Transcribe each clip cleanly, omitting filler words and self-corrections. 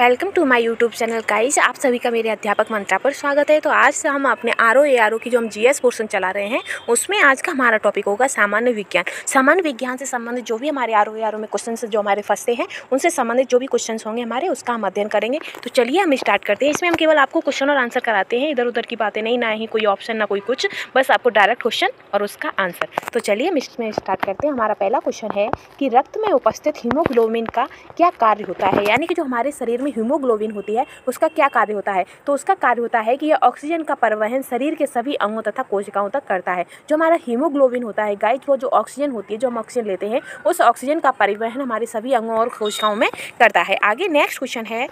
Welcome to my YouTube channel guys. आप सभी का मेरे अध्यापक मंत्रा पर स्वागत है। तो आज से हम अपने आर की जो हम जीएस पोर्शन चला रहे हैं उसमें आज का हमारा टॉपिक होगा सामान्य विज्ञान। सामान्य विज्ञान से संबंधित जो भी हमारे आर में क्वेश्चन जो हमारे फंसते हैं उनसे संबंधित जो भी क्वेश्चन होंगे हमारे उसका हम अध्ययन करेंगे। तो चलिए हम स्टार्ट करते हैं। इसमें हम केवल आपको क्वेश्चन और आंसर कराते हैं, इधर उधर की बातें नहीं, ना ही कोई ऑप्शन ना कोई कुछ, बस आपको डायरेक्ट क्वेश्चन और उसका आंसर। तो चलिए हम इसमें स्टार्ट करते हैं। हमारा पहला क्वेश्चन है कि रक्त में उपस्थित हीमोग्लोबिन का क्या कार्य होता है, यानी कि जो हमारे शरीर में हीमोग्लोबिन होती है उसका क्या कार्य होता है। तो उसका कार्य होता है कि यह ऑक्सीजन का परिवहन शरीर के सभी अंगों तथा कोशिकाओं तक करता है। जो हमारा हीमोग्लोबिन होता है गाइस, वो जो ऑक्सीजन होती है, जो हम ऑक्सीजन लेते हैं, उस ऑक्सीजन का परिवहन हमारे सभी अंगों और कोशिकाओं में करता है। आगे नेक्स्ट क्वेश्चन है,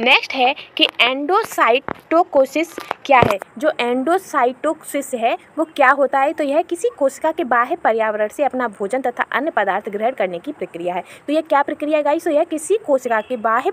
नेक्स्ट है कि एंडोसाइटोसिस क्या है। जो एंडोसाइटोसिस है वो क्या होता है। तो यह किसी कोशिका के बाह्य पर्यावरण से अपना भोजन तथा अन्य पदार्थ ग्रहण करने की प्रक्रिया है। तो यह क्या प्रक्रिया है गाइस। तो यह किसी कोशिका के बाह्य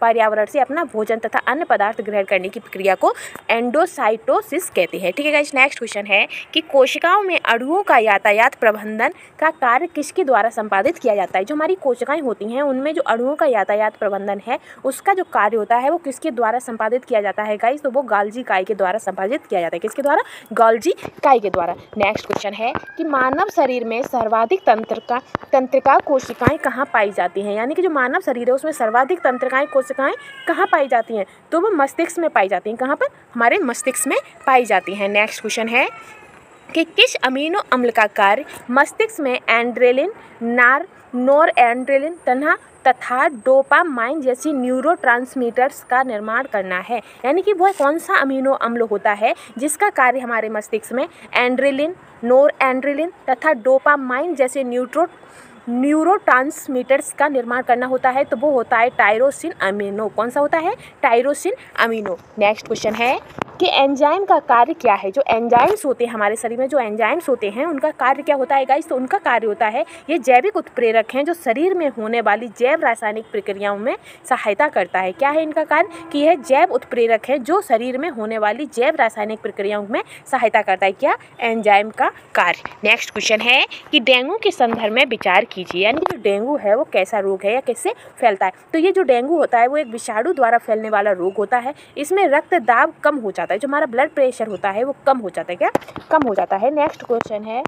पर्यावरण से अपना भोजन तथा अन्य पदार्थ ग्रहण करने की प्रक्रिया को एंडोसाइटोसिस कहते हैं। ठीक है गाइस। नेक्स्ट क्वेश्चन है कि कोशिकाओं में अणुओं का यातायात प्रबंधन का कार्य किसके द्वारा संपादित किया जाता है। जो हमारी कोशिकाएं होती हैं उनमें जो अणुओं का यातायात प्रबंधन है उसका जो कार्य होता है वो किसके द्वारा संपादित किया जाता है गाइस। तो वो गोल्गी इकाई के द्वारा संपादित किया जाता है। किसके द्वारा? गोल्गी इकाई के द्वारा। नेक्स्ट क्वेश्चन है कि मानव शरीर में सर्वाधिक तंत्रिका कोशिकाएं कहाँ पाई जाती हैं, यानी कि जो मानव शरीर है उसमें सर्वाधिक तंत्रिकाएं कोशिकाएं कहाँ पाई जाती हैं। तो वो मस्तिष्क में पाई जाती हैं। कहाँ पर? हमारे मस्तिष्क में पाई जाती हैं। नेक्स्ट क्वेश्चन है कि किस अमीनो अम्ल का कार्य मस्तिष्क में एड्रेनलिन, नॉरएड्रेनलिन तथा डोपामाइन जैसी न्यूरोट्रांसमीटर्स का निर्माण करना है, यानी कि वह कौन सा अमीनो अम्ल होता है जिसका कार्य हमारे मस्तिष्क में एड्रेनलिन, नॉरएड्रेनलिन तथा डोपामाइन जैसे न्यूरोट्रांसमीटर्स का निर्माण करना होता है। तो वो होता है टायरोसिन अमीनो। कौन सा होता है? Tyrosine amino. नेक्स्ट क्वेश्चन है कि एंजाइम का कार्य क्या है। जो एंजाइम्स होते हैं हमारे शरीर में, जो एंजाइम्स होते हैं उनका कार्य क्या होता है गाइस। तो उनका कार्य होता है, ये जैविक उत्प्रेरक हैं जो शरीर में होने वाली जैव रासायनिक प्रक्रियाओं में सहायता करता है। क्या है इनका कार्य? कि यह जैव उत्प्रेरक है जो शरीर में होने वाली जैव रासायनिक प्रक्रियाओं में सहायता करता है। क्या? एंजाइम का कार्य। नेक्स्ट क्वेश्चन है कि डेंगू के संदर्भ में विचार कीजिए, यानी कि जो डेंगू है वो कैसा रोग है या कैसे फैलता है। तो ये जो डेंगू होता है वो एक विषाणु द्वारा फैलने वाला रोग होता है। इसमें रक्त दाब कम हो जाता है, जो हमारा ब्लड प्रेशर होता है वो कम हो जाता है। क्या? कम हो जाता है। नेक्स्ट क्वेश्चन है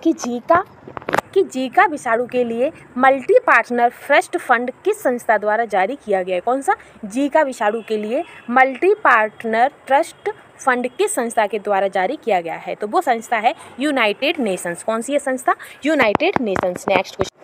कि जीका विषाणु के लिए मल्टी पार्टनर ट्रस्ट फंड किस संस्था द्वारा जारी किया गया है। कौन सा? जीका विषाणु के लिए मल्टी पार्टनर ट्रस्ट फंड किस संस्था के द्वारा जारी किया गया है। तो वो संस्था है यूनाइटेड नेशंस। कौन सी है संस्था? United Nations. Next question,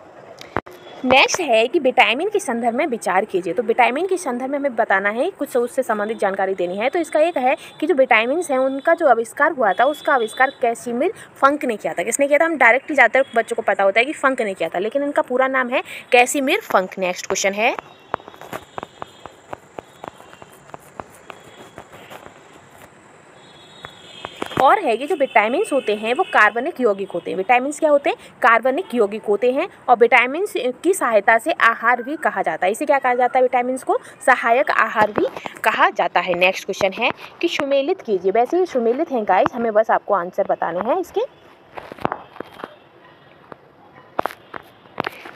next है कि विटामिन के संदर्भ में विचार कीजिए। तो विटामिन के संदर्भ में हमें बताना है, कुछ उससे संबंधित जानकारी देनी है। तो इसका एक है कि जो विटामिन हैं उनका जो आविष्कार हुआ था उसका आविष्कार कैसिमिर फंक ने किया था। किसने किया था? हम डायरेक्टली ज़्यादातर बच्चों को पता होता है कि फंक ने किया था, लेकिन इनका पूरा नाम है कैसिमिर फंक। नेक्स्ट क्वेश्चन है और है कि जो विटामिन्स होते हैं वो कार्बनिक यौगिक होते हैं। विटामिन्स क्या होते हैं? कार्बनिक यौगिक होते हैं। और विटामिन्स की सहायता से आहार भी कहा जाता है। इसे क्या कहा जाता है? विटामिन्स को सहायक आहार भी कहा जाता है। नेक्स्ट क्वेश्चन है कि सुमेलित कीजिए। वैसे ही सुमेलित हैं गाइस, हमें बस आपको आंसर बताने हैं इसके।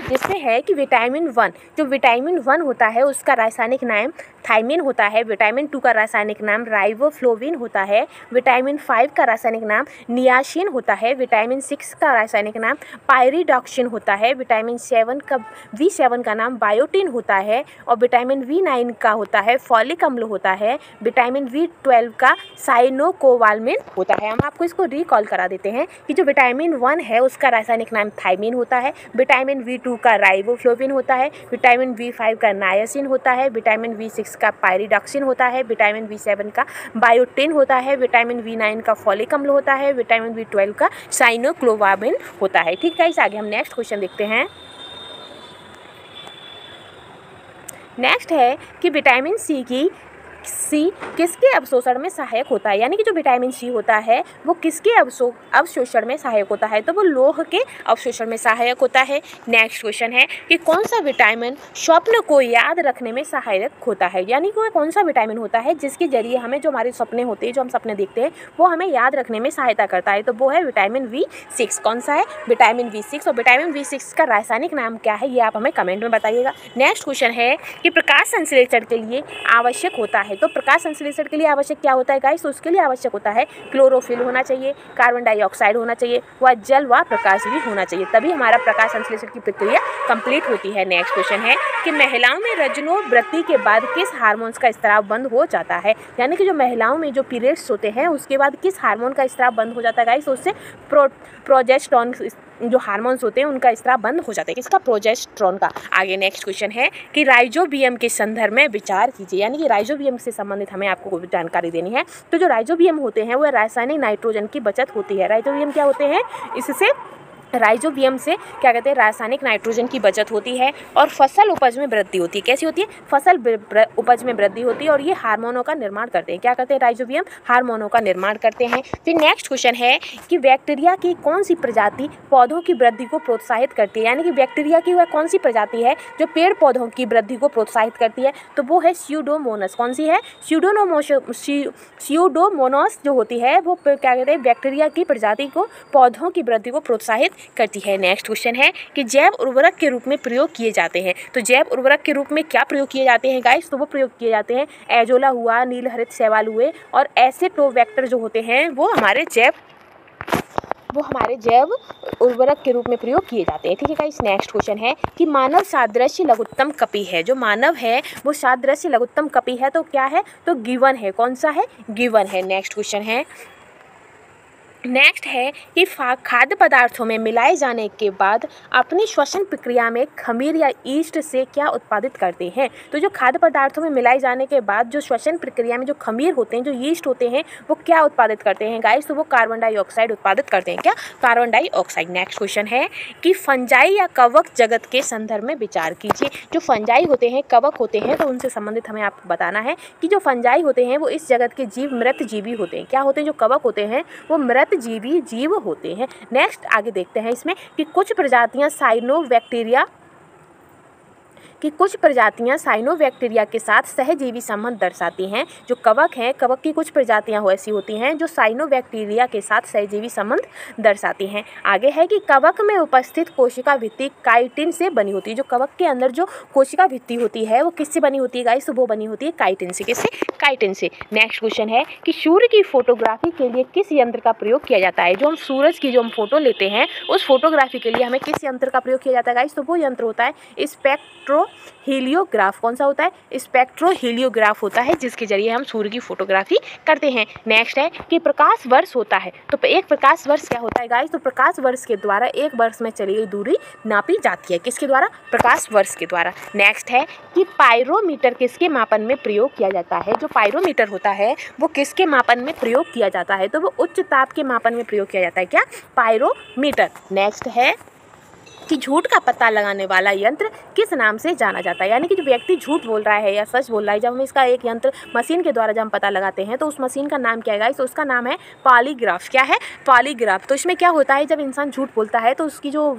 जिससे है कि विटामिन 1, जो विटामिन 1 होता है उसका रासायनिक नाम थायमिन होता है। विटामिन 2 का रासायनिक नाम राइबोफ्लोविन होता है। विटामिन 5 का रासायनिक नाम नियासिन होता है। विटामिन 6 का रासायनिक नाम पायरिडॉक्सिन होता है। विटामिन V7 का नाम बायोटिन होता है। और विटामिन V9 का होता है फॉलिक अम्ल होता है। विटामिन V12 का साइनोकोबालामिन होता है। हम आपको इसको रिकॉल करा देते हैं कि जो विटामिन 1 है उसका रासायनिक नाम थायमिन होता है। विटामिन V2 का राइबोफ्लोविन होता है। विटामिन V5 का नायासिन होता है। विटामिन V6 का पायरिडॉक्सिन होता है। विटामिन V7 का बायोटिन होता है। विटामिन V9 का फॉलिक अम्ल होता है। विटामिन V12 का साइनोक्लोबालामिन होता है। ठीक है, इस आगे हम नेक्स्ट क्वेश्चन देखते हैं। नेक्स्ट है कि विटामिन सी सी किसके अवशोषण में सहायक होता है, यानी कि जो विटामिन सी होता है वो किसके अवशोषण में सहायक होता है, तो वो लौह के अवशोषण में सहायक होता है। नेक्स्ट क्वेश्चन है कि कौन सा विटामिन स्वप्न को याद रखने में सहायक होता है, यानी कि कौन सा विटामिन होता है जिसके जरिए हमें जो हमारे सपने होते हैं, जो हम सपने देखते हैं, वो हमें याद रखने में सहायता करता है, तो वो है विटामिन B6। कौन सा है? Vitamin B6। और विटामिन B6 का रासायनिक नाम क्या है ये आप हमें कमेंट में बताइएगा। नेक्स्ट क्वेश्चन है कि प्रकाश संश्लेषण के लिए आवश्यक होता है, तो प्रकाश संश्लेषण के लिए आवश्यक क्या होता है गाइस? तो उसके लिए आवश्यक होता है क्लोरोफिल होना चाहिए, कार्बन डाइऑक्साइड होना चाहिए, व जल व प्रकाश भी होना चाहिए, तभी हमारा प्रकाश संश्लेषण की प्रक्रिया कंप्लीट होती है। नेक्स्ट क्वेश्चन है कि महिलाओं में रजोनिवृत्ति के बाद किस हार्मोन्स का स्राव बंद हो जाता है, यानी कि जो महिलाओं में जो पीरियड्स होते हैं उसके बाद किस हार्मोन का स्राव बंद हो जाता है गाइस? तो उससे प्रोजेस्टेरोन जो हार्मोन्स होते हैं उनका स्राव बंद हो जाता है, किसका? प्रोजेस्टेरोन का। आगे नेक्स्ट क्वेश्चन है कि राइजोबियम के संदर्भ में विचार कीजिए, यानी कि राइजोबियम से संबंधित हमें आपको जानकारी देनी है। तो जो राइजोबियम होते हैं वो रासायनिक नाइट्रोजन की बचत होती है। राइजोबियम क्या होते हैं? इससे राइजोबियम से क्या कहते हैं? रासायनिक नाइट्रोजन की बचत होती है और फसल उपज में वृद्धि होती है। कैसी होती है? फसल उपज में वृद्धि होती है और ये हार्मोनों का निर्माण करते हैं। क्या करते हैं राइजोबियम? हार्मोनों का निर्माण करते हैं। फिर नेक्स्ट क्वेश्चन है कि बैक्टीरिया की कौन सी प्रजाति पौधों की वृद्धि को प्रोत्साहित करती है, यानी कि बैक्टीरिया की वह कौन सी प्रजाति है जो पेड़ पौधों की वृद्धि को प्रोत्साहित करती है, तो वो है स्यूडोमोनास। कौन सी है? स्यूडोमोनास जो होती है वो क्या कहते हैं? बैक्टीरिया की प्रजाति को पौधों की वृद्धि को प्रोत्साहित करती है। नेक्स्ट क्वेश्चन है कि जैव उर्वरक के रूप में प्रयोग किए जाते हैं, तो जैव उर्वरक के रूप में क्या प्रयोग किए जाते हैं गाइस? तो वो प्रयोग किए जाते हैं एजोला हुआ, नील हरित शैवाल हुए और एसेटोबैक्टर जो होते हैं वो हमारे जैव उर्वरक के रूप में प्रयोग किए जाते हैं। ठीक है गाइस। नेक्स्ट क्वेश्चन है कि मानव सादृश्य लघुत्तम कपी है, जो मानव है वो सादृश्य लघुत्तम कपी है, तो क्या है? तो गिवन है। कौन सा है? गिवन है। नेक्स्ट क्वेश्चन है कि खाद्य पदार्थों में मिलाए जाने के बाद अपनी श्वसन प्रक्रिया में खमीर या ईस्ट से क्या उत्पादित करते हैं, तो जो खाद्य पदार्थों में मिलाए जाने के बाद जो श्वसन प्रक्रिया में जो खमीर होते हैं, जो ईस्ट होते हैं, वो क्या उत्पादित करते हैं गाइस? तो वो कार्बन डाइऑक्साइड उत्पादित करते हैं। क्या? Carbon dioxide. नेक्स्ट क्वेश्चन है कि फंजाई या कवक जगत के संदर्भ में विचार कीजिए। जो फंजाई होते हैं, कवक होते हैं, तो उनसे संबंधित हमें आपको बताना है कि जो फंजाई होते हैं वो इस जगत के जीव मृत जीवी होते हैं। क्या होते हैं? जो कवक होते हैं वो मृत जीवी जीव होते हैं। नेक्स्ट आगे देखते हैं इसमें कि कुछ प्रजातियां साइनोबैक्टीरिया के साथ सहजीवी संबंध दर्शाती हैं। जो कवक हैं, कवक की कुछ प्रजातियां ऐसी होती हैं जो साइनोबैक्टीरिया के साथ सहजीवी संबंध दर्शाती हैं। आगे है कि कवक में उपस्थित कोशिका भित्ति काइटिन से बनी होती है। जो कवक के अंदर जो कोशिका भित्ति होती है वो किससे बनी होती है गाइस? तो वो बनी होती है काइटिन से। किससे? काइटिन से। नेक्स्ट क्वेश्चन है कि सूर्य की फोटोग्राफी के लिए किस यंत्र का प्रयोग किया जाता है? जो हम सूरज की जो हम फोटो लेते हैं उस फोटोग्राफी के लिए हमें किस यंत्र का प्रयोग किया जाता है गाइस? तो वो यंत्र होता है स्पेक्ट्रोहीलियोग्राफ। कौन सा होता है? स्पेक्ट्रोहीलियोग्राफ होता है, जिसके जरिए हम सूर्य की फोटोग्राफी करते हैं। नेक्स्ट है कि प्रकाश वर्ष होता है, तो एक प्रकाश वर्ष क्या होता है गाइस? तो प्रकाश वर्ष के द्वारा एक वर्ष में चली गई दूरी नापी जाती है। किसके द्वारा? प्रकाश वर्ष के द्वारा। नेक्स्ट है कि पायरोमीटर किसके मापन में प्रयोग किया जाता है? जो पायरोमीटर होता है वो किसके मापन में प्रयोग किया जाता है? तो वो उच्च ताप के मापन में प्रयोग किया जाता है। क्या? पायरोमीटर। नेक्स्ट है कि झूठ का पता लगाने वाला यंत्र किस नाम से जाना जाता है, यानी कि जो व्यक्ति झूठ बोल रहा है या सच बोल रहा है, जब हम इसका एक यंत्र मशीन के द्वारा जब हम पता लगाते हैं तो उस मशीन का नाम क्या है गाइस? तो उसका नाम है पॉलीग्राफ। क्या है? पॉलीग्राफ। तो इसमें क्या होता है, जब इंसान झूठ बोलता है तो उसकी जो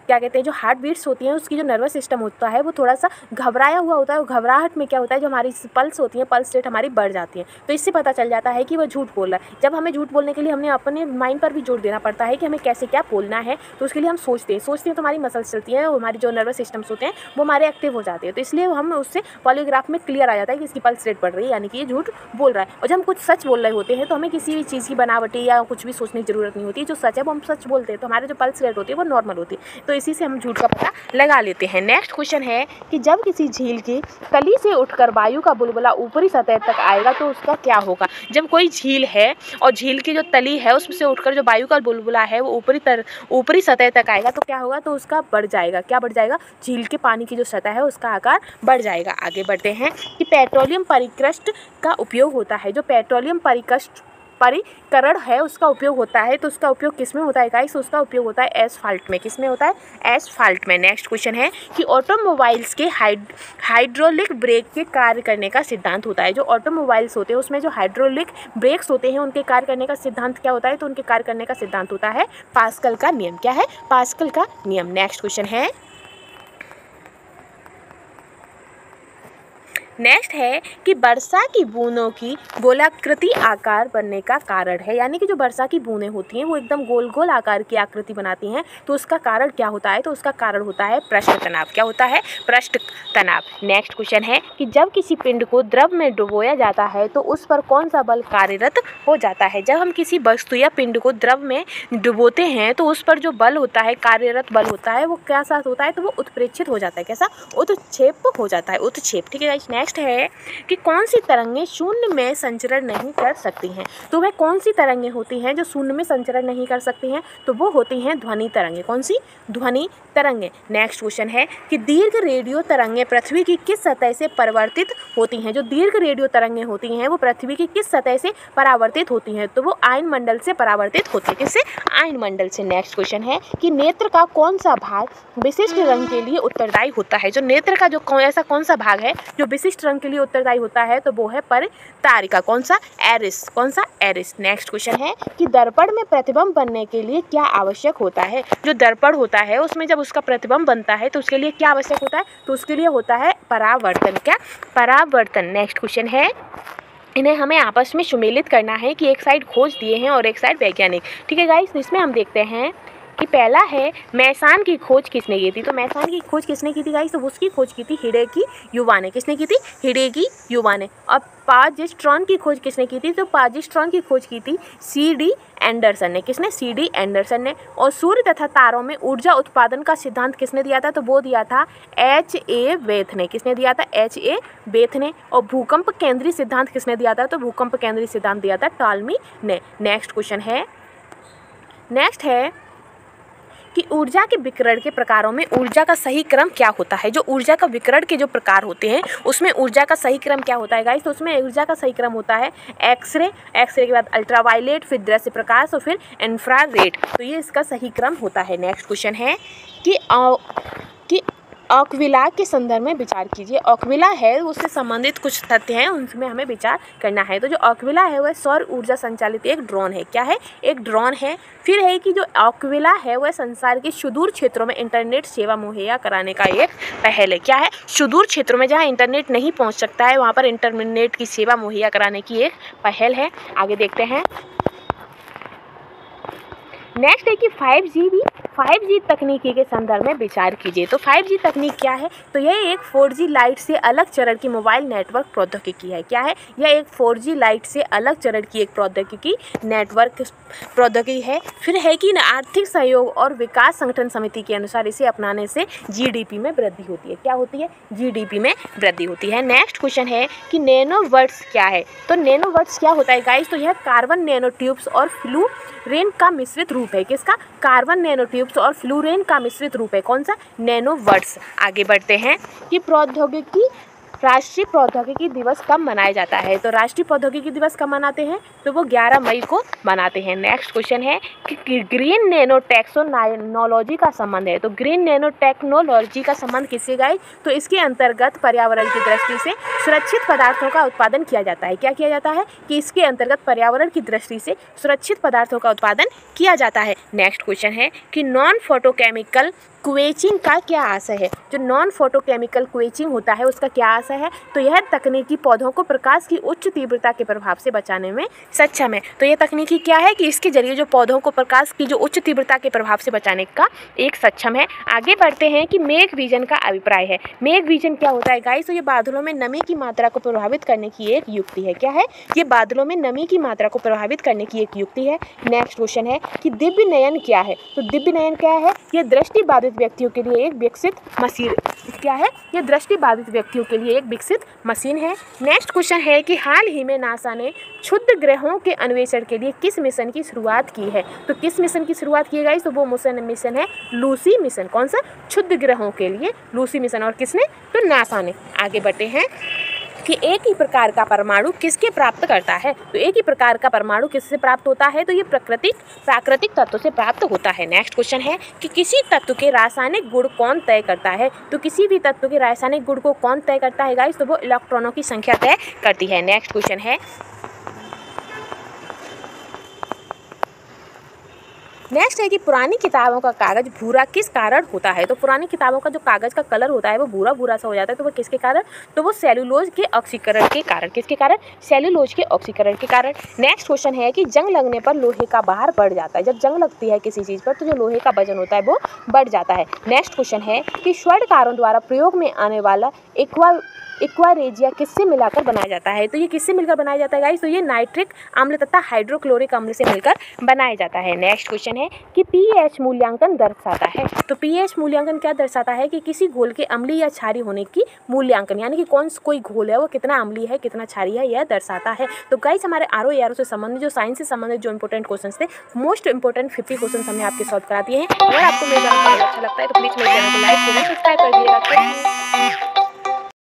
क्या कहते हैं जो हार्ट बीट्स होती हैं, उसकी जो नर्वस सिस्टम होता है वो थोड़ा सा घबराया हुआ होता है। वो घबराहट में क्या होता है, जो हमारी पल्स होती है, पल्स रेट हमारी बढ़ जाती है, तो इससे पता चल जाता है कि वो झूठ बोल रहा है। जब हमें झूठ बोलने के लिए हमने अपने माइंड पर भी जोर देना पड़ता है कि हमें कैसे क्या बोलना है, तो उसके लिए हम सोचते हैं तो हमारी मसल्स चलती हैं, हमारी जो नर्वस सिस्टम्स होते हैं वो हमारे एक्टिव हो जाते हैं, तो इसलिए हम उससे पॉलीग्राफ में क्लियर आ जाता है कि इसकी पल्स रेट बढ़ रही है, यानी कि ये झूठ बोल रहा है। और जब हम कुछ सच बोल रहे होते हैं तो हमें किसी भी चीज़ की बनावटी या कुछ भी सोचने की जरूरत नहीं होती। जो सच है वो हम सच बोलते हैं, तो हमारे जो पल्स रेट होती है वो नॉर्मल होती है, तो इसी से हम झूठ का पता लगा लेते हैं। नेक्स्ट क्वेश्चन है कि जब किसी झील की तली से उठकर वायु का बुलबुला ऊपरी सतह तक आएगा तो उसका क्या होगा? जब कोई झील है और झील की जो तली है उसमें से उठकर जो वायु का बुलबुला है वो ऊपरी सतह तक आएगा तो क्या होगा? तो उसका बढ़ जाएगा। क्या बढ़ जाएगा? झील के पानी की जो सतह है उसका आकार बढ़ जाएगा। आगे बढ़ते हैं कि पेट्रोलियम परिकृष्ट का उपयोग होता है। जो पेट्रोलियम परिकरण है उसका उपयोग होता है, तो उसका उपयोग किस में होता है गाइस? उसका उपयोग होता है एसफाल्ट में। किस में होता है? एसफाल्ट में। नेक्स्ट क्वेश्चन है कि ऑटोमोबाइल्स के हाइड्रोलिक ब्रेक के कार्य करने का सिद्धांत होता है। जो ऑटोमोबाइल्स होते हैं उसमें जो हाइड्रोलिक ब्रेक्स होते हैं उनके कार्य करने का सिद्धांत क्या होता है? तो उनके कार्य करने का सिद्धांत होता है पास्कल का नियम। क्या है? पास्कल का नियम। नेक्स्ट क्वेश्चन है, नेक्स्ट है कि वर्षा की बूंदों की गोलाकृति आकार बनने का कारण है, यानी कि जो वर्षा की बूंदें होती हैं वो एकदम गोल गोल आकार की आकृति बनाती हैं, तो उसका कारण क्या होता है? तो उसका कारण होता है पृष्ठ तनाव। क्या होता है? पृष्ठ तनाव। नेक्स्ट क्वेश्चन है कि जब किसी पिंड को द्रव में डुबोया जाता है तो उस पर कौन सा बल कार्यरत हो जाता है? जब हम किसी वस्तु या पिंड को द्रव में डुबोते हैं तो उस पर जो बल होता है, कार्यरत बल होता है, वो क्या साथ होता है? तो वो उत्प्रेक्षित हो जाता है। कैसा? उत्क्षेप हो जाता है। उत्क्षेप। ठीक है गाइस। नेक्स्ट है कि कौन सी तरंगें शून्य में संचरण नहीं कर सकती हैं? तो वह कौन सी तरंगें होती हैं जो शून्य में संचरण नहीं कर सकती हैं? तो वो होती हैं ध्वनि तरंगें। कौन सी? ध्वनि तरंगें। नेक्स्ट क्वेश्चन है कि दीर्घ रेडियो तरंगें पृथ्वी की किस सतह से परावर्तित होती हैं? जो दीर्घ रेडियो तरंगें होती हैं वो पृथ्वी की किस सतह से परावर्तित होती हैं? तो वो आयन मंडल से परावर्तित होती है। किससे? आयन मंडल से। नेक्स्ट क्वेश्चन है कि नेत्र का कौन सा भाग विशिष्ट रंग के लिए उत्तरदायी होता है? जो नेत्र का जो ऐसा कौन सा भाग है जो विशिष्ट रंग के लिए उत्तरदायी होता है? तो वो है परितारिका। कौन सा? एरिस। कौन सा? एरिस। नेक्स्ट क्वेश्चन है कि दर्पण में प्रतिबिंब बनने के लिए क्या आवश्यक होता है? जो दर्पण होता है उसमें जब उसका प्रतिबिंब बनता है तो उसके लिए क्या आवश्यक होता है? तो उसके लिए होता है परावर्तन। क्या? परावर्तन। नेक्स्ट क्वेश्चन है, इन्हें हमें आपस में सुमेलित करना है कि एक साइड खोज दिए हैं और एक साइड वैज्ञानिक। ठीक है गाइस। इसमें हम देखते हैं कि पहला है मैसान की खोज किसने की थी? तो मैसान की खोज किसने की थी गाइस? तो उसकी खोज की थी हिडेकी युवा ने। किसने की थी? हिडेकी युवा ने। और पाजिस्ट्रॉन की खोज किसने की थी? तो पाजिस्ट्रॉन की खोज की थी C.D. एंडरसन ने। किसने? C.D. एंडरसन ने। और सूर्य तथा तारों में ऊर्जा उत्पादन का सिद्धांत किसने दिया था? तो वो दिया था H.A. वेथ ने। किसने दिया था? H.A. वेथ ने। और भूकंप केंद्रीय सिद्धांत किसने दिया था? तो भूकंप केंद्रीय सिद्धांत दिया था टॉलमी ने। नेक्स्ट क्वेश्चन है, नेक्स्ट है कि ऊर्जा के विकिरण के प्रकारों में ऊर्जा का सही क्रम क्या होता है? जो ऊर्जा का विकिरण के जो प्रकार होते हैं उसमें ऊर्जा का सही क्रम क्या होता है गाइस? तो उसमें ऊर्जा का सही क्रम होता है एक्सरे, एक्सरे के बाद अल्ट्रावायलेट, फिर दृश्य प्रकाश और फिर इंफ्रारेड। तो ये इसका सही क्रम होता है। नेक्स्ट क्वेश्चन है कि ऑक्विला के संदर्भ में विचार कीजिए। ऑक्विला है उससे संबंधित कुछ तथ्य हैं उनमें हमें विचार करना है। तो जो ऑक्विला है वह सौर ऊर्जा संचालित एक ड्रोन है। क्या है? एक ड्रोन है। फिर है कि जो ऑक्विला है वह संसार के सुदूर क्षेत्रों में इंटरनेट सेवा मुहैया कराने का एक पहल है। क्या है? सुदूर क्षेत्रों में जहाँ इंटरनेट नहीं पहुँच सकता है वहाँ पर इंटरनेट की सेवा मुहैया कराने की एक पहल है। आगे देखते हैं। नेक्स्ट है कि 5G तकनीकी के संदर्भ में विचार कीजिए। तो 5G तकनीक क्या है? तो यह एक 4G लाइट से अलग चरण की मोबाइल नेटवर्क प्रौद्योगिकी है। क्या है? यह एक 4G लाइट से अलग चरण की एक प्रौद्योगिकी नेटवर्क प्रौद्योगिकी है। फिर है कि आर्थिक सहयोग और विकास संगठन समिति के अनुसार इसे अपनाने से GDP में वृद्धि होती है। क्या होती है? GDP में वृद्धि होती है। नेक्स्ट क्वेश्चन है कि नैनोवर्ट्स क्या है? तो नैनोवर्ट्स क्या होता है गाइस? तो यह कार्बन नैनो ट्यूब्स और फ्लूरेन का मिश्रित रूप है। किसका? कार्बन नैनो ट्यूब्स और फ्लूरेन का मिश्रित रूप है। कौन सा? नैनोवर्ट्स। आगे बढ़ते हैं कि राष्ट्रीय प्रौद्योगिकी दिवस कब मनाया जाता है? तो राष्ट्रीय प्रौद्योगिकी दिवस कब मनाते हैं? तो वो 11 मई को मनाते हैं। नेक्स्ट क्वेश्चन है कि ग्रीन नैनो टेक्नोलॉजी का संबंध है। तो ग्रीन नैनो टेक्नोलॉजी का संबंध किससे गाइस? तो इसके अंतर्गत पर्यावरण की दृष्टि से सुरक्षित पदार्थों का उत्पादन किया जाता है। क्या किया जाता है? कि इसके अंतर्गत पर्यावरण की दृष्टि से सुरक्षित पदार्थों का उत्पादन किया जाता है। नेक्स्ट क्वेश्चन है कि नॉन फोटोकेमिकल क्वेचिंग का क्या आशय है? जो नॉन फोटोकेमिकल क्वेचिंग होता है उसका क्या आशय है? तो यह तकनीकी पौधों को प्रकाश की उच्च तीव्रता के प्रभाव से बचाने में सक्षम है। तो यह तकनीकी क्या है? कि इसके जरिए जो पौधों को प्रकाश की जो उच्च तीव्रता के प्रभाव से बचाने का एक सक्षम है। आगे बढ़ते हैं कि मेघ विजन का अभिप्राय है। मेघ विजन क्या होता है गाइस? तो ये बादलों में नमी की मात्रा को प्रभावित करने की एक युक्ति है। क्या है? ये बादलों में नमी की मात्रा को प्रभावित करने की एक युक्ति है। नेक्स्ट क्वेश्चन है कि दिव्य नयन क्या है? तो दिव्य नयन क्या है? यह दृष्टिबाधित व्यक्तियों के लिए एक विकसित मशीन। क्या है? यह दृष्टिबाधित व्यक्तियों के लिए एक विकसित मशीन है। नेक्स्ट क्वेश्चन है कि हाल ही में नासा ने क्षुद्र ग्रहों के अन्वेषण के लिए किस मिशन की शुरुआत की है? तो किस मिशन की शुरुआत की है गाइस? तो वो मिशन है लूसी मिशन। कौन सा? क्षुद्र ग्रहों के लिए लूसी मिशन। और किसने? तो नासा ने। आगे बढ़ते हैं कि एक ही प्रकार का परमाणु किसके प्राप्त करता है। तो एक ही प्रकार का परमाणु किससे प्राप्त होता है, तो ये प्राकृतिक तत्व से प्राप्त होता है। नेक्स्ट क्वेश्चन है कि किसी तत्व के रासायनिक गुण कौन तय करता है। तो किसी भी तत्व के रासायनिक गुण को कौन तय करता है गाइस, तो वो इलेक्ट्रॉनों की संख्या तय करती है। नेक्स्ट क्वेश्चन है, नेक्स्ट है कि पुरानी किताबों का कागज भूरा किस कारण होता है। तो पुरानी किताबों का जो कागज का कलर होता है वो भूरा भूरा सा हो जाता है, तो वो किसके कारण, तो वो सेलुलोज के ऑक्सीकरण के कारण। किसके कारण, सेलुलोज के ऑक्सीकरण के कारण। नेक्स्ट क्वेश्चन है कि जंग लगने पर लोहे का भार बढ़ जाता है। जब जंग लगती है किसी चीज़ पर तो जो लोहे का वजन होता है वो बढ़ जाता है। नेक्स्ट क्वेश्चन है कि स्वर्णकारों द्वारा प्रयोग में आने वाला एक्वारेजिया किससे मिलाकर बनाया जाता है। तो ये किससे मिलकर बनाया जाता है गाइस, तो ये नाइट्रिक अम्ल तथा हाइड्रोक्लोरिक अम्ल से मिलकर बनाया जाता है। नेक्स्ट क्वेश्चन है कि पीएच मूल्यांकन दर्शाता है। तो पीएच मूल्यांकन क्या दर्शाता है, कि किसी घोल के अम्लीय या क्षारीय होने की मूल्यांकन, यानी कि कोई घोल है वो कितना अम्लीय है कितना क्षारीय है यह दर्शाता है। तो गाइस हमारे आरओ एआरओ से संबंधित जो साइंस से संबंधित जो इंपॉर्टेंट क्वेश्चन थे, मोस्ट इंपॉर्टेंट 50 क्वेश्चन हमने आपके सॉल्व करा दिए हैं। अगर आपको मेरा वीडियो अच्छा लगता है तो प्लीज मेरे चैनल को लाइक शेयर सब्सक्राइब कर दिएगा।